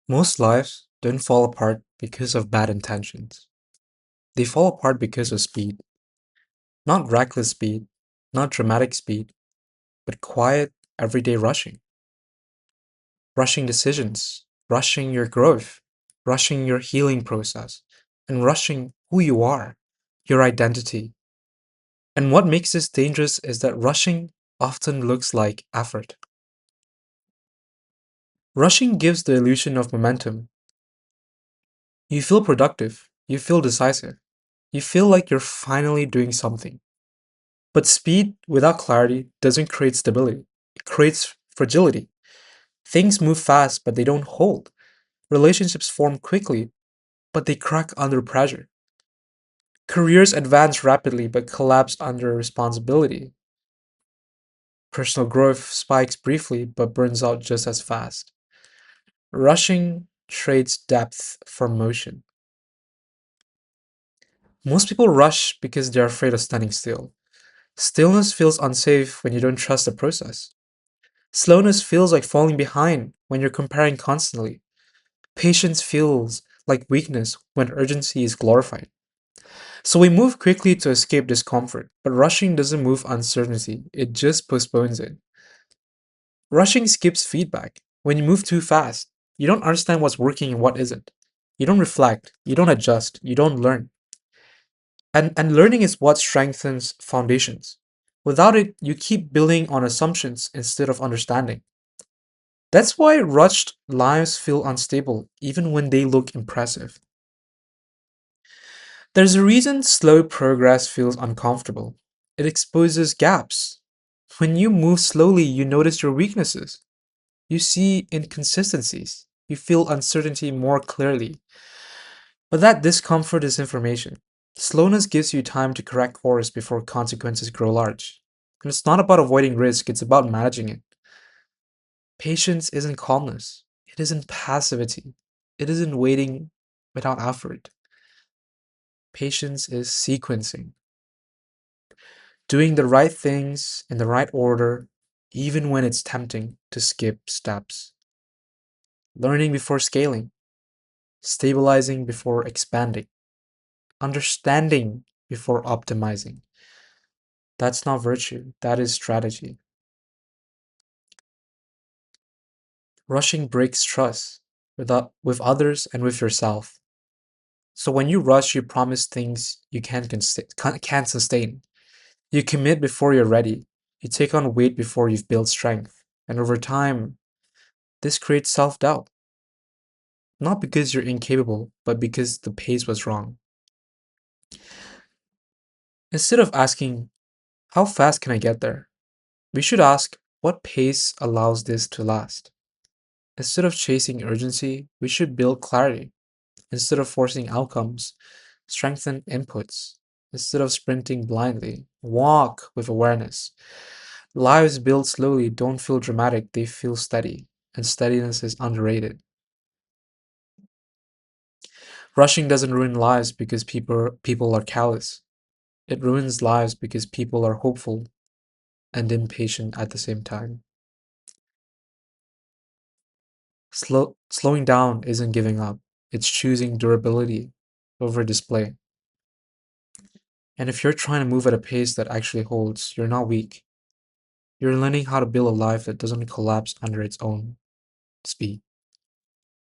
Most lives don't fall apart because of bad intentions. They fall apart because of speed. Not reckless speed, not dramatic speed, but quiet, everyday rushing. Rushing decisions, rushing your growth, rushing your healing process, and rushing who you are, your identity. And what makes this dangerous is that rushing often looks like effort. Rushing gives the illusion of momentum. You feel productive, you feel decisive, you feel like you're finally doing something. But speed without clarity doesn't create stability, it creates fragility. Things move fast, but they don't hold. Relationships form quickly, but they crack under pressure. Careers advance rapidly, but collapse under responsibility. Personal growth spikes briefly, but burns out just as fast. Rushing trades depth for motion. Most people rush because they're afraid of standing still. Stillness feels unsafe when you don't trust the process. Slowness feels like falling behind when you're comparing constantly. Patience feels like weakness when urgency is glorified. So we move quickly to escape discomfort, but rushing doesn't move uncertainty, it just postpones it. Rushing skips feedback. When you move too fast, you don't understand what's working and what isn't. You don't reflect, you don't adjust, you don't learn. And learning is what strengthens foundations. Without it, you keep building on assumptions instead of understanding. That's why rushed lives feel unstable, even when they look impressive. There's a reason slow progress feels uncomfortable. It exposes gaps. When you move slowly, you notice your weaknesses. You see inconsistencies. You feel uncertainty more clearly. But that discomfort is information. Slowness gives you time to correct course before consequences grow large. And it's not about avoiding risk, it's about managing it. Patience isn't calmness, it isn't passivity, it isn't waiting without effort. Patience is sequencing, doing the right things in the right order, even when it's tempting to skip steps, learning before scaling, stabilizing before expanding, understanding before optimizing. That's not virtue, that is strategy. Rushing breaks trust with others and with yourself. So when you rush, you promise things you can't sustain. You commit before you're ready. You take on weight before you've built strength. And over time, this creates self doubt. Not because you're incapable, but because the pace was wrong. Instead of asking, how fast can I get there? We should ask, what pace allows this to last? Instead of chasing urgency, we should build clarity. Instead of forcing outcomes, strengthen inputs. Instead of sprinting blindly, walk with awareness. Lives built slowly don't feel dramatic, they feel steady, and steadiness is underrated. Rushing doesn't ruin lives because people are callous. It ruins lives because people are hopeful and impatient at the same time. Slowing down isn't giving up. It's choosing durability over display. And if you're trying to move at a pace that actually holds, you're not weak. You're learning how to build a life that doesn't collapse under its own speed.